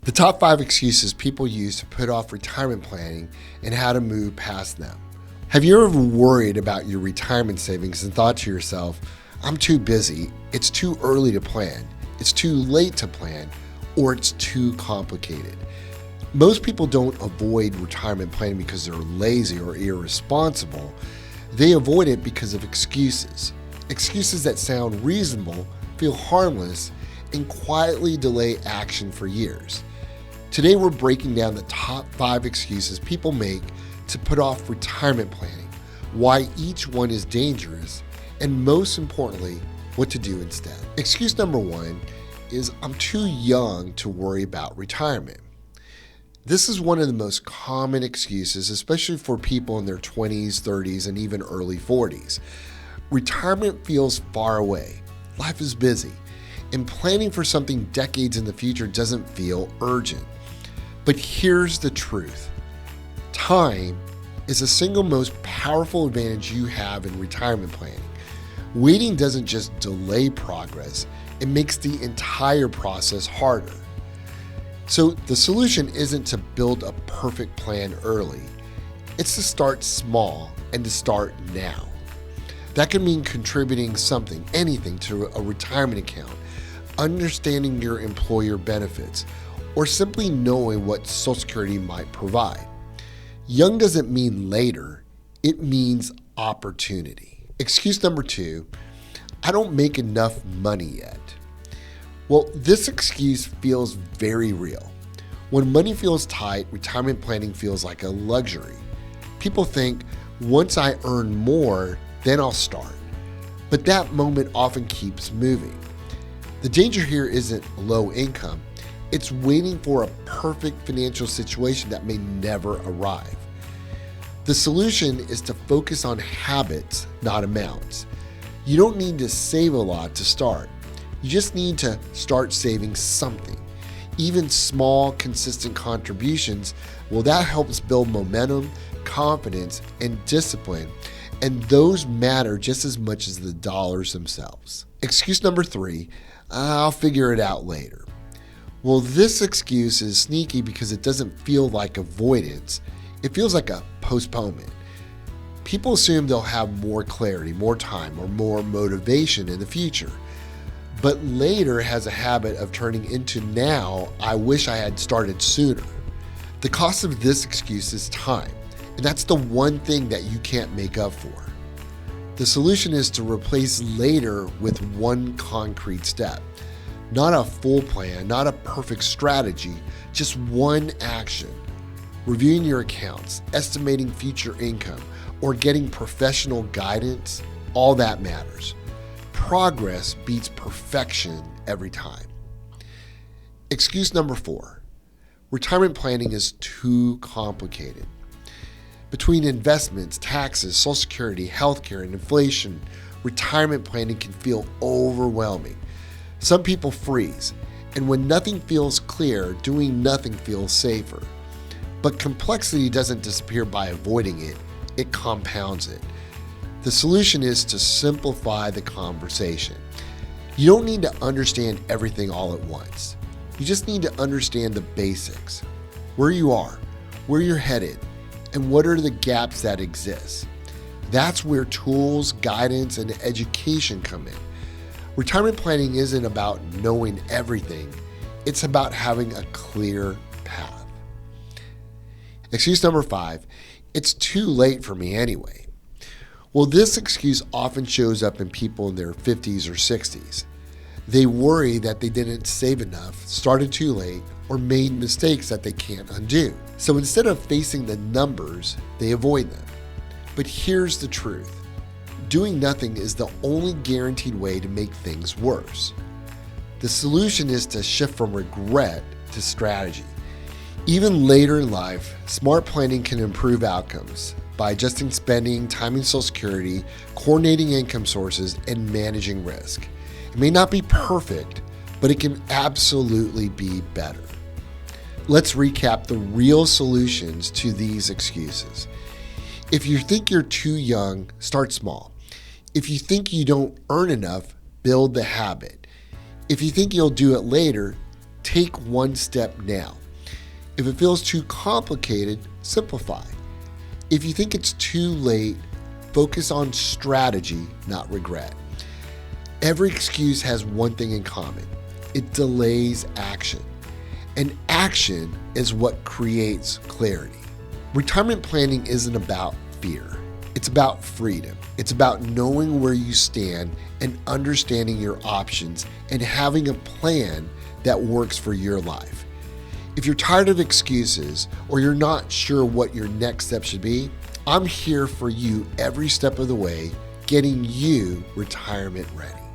The top 5 excuses people use to put off retirement planning and how to move past them. Have you ever worried about your retirement savings and thought to yourself, I'm too busy, it's too early to plan, it's too late to plan, or it's too complicated? Most people don't avoid retirement planning because they're lazy or irresponsible. They avoid it because of excuses. Excuses that sound reasonable, feel harmless, and quietly delay action for years. Today we're breaking down the top 5 excuses people make to put off retirement planning, why each one is dangerous, and most importantly, what to do instead. Excuse number 1 is I'm too young to worry about retirement. This is one of the most common excuses, especially for people in their 20s, 30s, and even early 40s. Retirement feels far away. Life is busy, and planning for something decades in the future doesn't feel urgent. But here's the truth. Time is the single most powerful advantage you have in retirement planning. Waiting doesn't just delay progress, it makes the entire process harder. So the solution isn't to build a perfect plan early. It's to start small and to start now. That can mean contributing something, anything, to a retirement account, understanding your employer benefits, or simply knowing what Social Security might provide. Young doesn't mean later, it means opportunity. Excuse number 2, I don't make enough money yet. Well, this excuse feels very real. When money feels tight, retirement planning feels like a luxury. People think, once I earn more, then I'll start. But that moment often keeps moving. The danger here isn't low income, it's waiting for a perfect financial situation that may never arrive. The solution is to focus on habits, not amounts. You don't need to save a lot to start. You just need to start saving something. Even small, consistent contributions, well, that helps build momentum, confidence, and discipline, and those matter just as much as the dollars themselves. Excuse number 3, I'll figure it out later. Well, this excuse is sneaky because it doesn't feel like avoidance. It feels like a postponement. People assume they'll have more clarity, more time, or more motivation in the future. But later has a habit of turning into now, I wish I had started sooner. The cost of this excuse is time, and that's the one thing that you can't make up for. The solution is to replace later with one concrete step. Not a full plan, not a perfect strategy, just one action. Reviewing your accounts, estimating future income, or getting professional guidance, all that matters. Progress beats perfection every time. Excuse number 4, retirement planning is too complicated. Between investments, taxes, Social Security, healthcare, and inflation, retirement planning can feel overwhelming. Some people freeze, and when nothing feels clear, doing nothing feels safer. But complexity doesn't disappear by avoiding it, it compounds it. The solution is to simplify the conversation. You don't need to understand everything all at once. You just need to understand the basics. Where you are, where you're headed, and what are the gaps that exist. That's where tools, guidance, and education come in. Retirement planning isn't about knowing everything, it's about having a clear path. Excuse number 5, it's too late for me anyway. Well, this excuse often shows up in people in their 50s or 60s. They worry that they didn't save enough, started too late, or made mistakes that they can't undo. So instead of facing the numbers, they avoid them. But here's the truth. Doing nothing is the only guaranteed way to make things worse. The solution is to shift from regret to strategy. Even later in life, smart planning can improve outcomes by adjusting spending, timing Social Security, coordinating income sources, and managing risk. It may not be perfect, but it can absolutely be better. Let's recap the real solutions to these excuses. If you think you're too young, start small. If you think you don't earn enough, build the habit. If you think you'll do it later, take one step now. If it feels too complicated, simplify. If you think it's too late, focus on strategy, not regret. Every excuse has one thing in common. It delays action. And action is what creates clarity. Retirement planning isn't about fear. It's about freedom. It's about knowing where you stand and understanding your options and having a plan that works for your life. If you're tired of excuses or you're not sure what your next step should be, I'm here for you every step of the way, getting you retirement ready.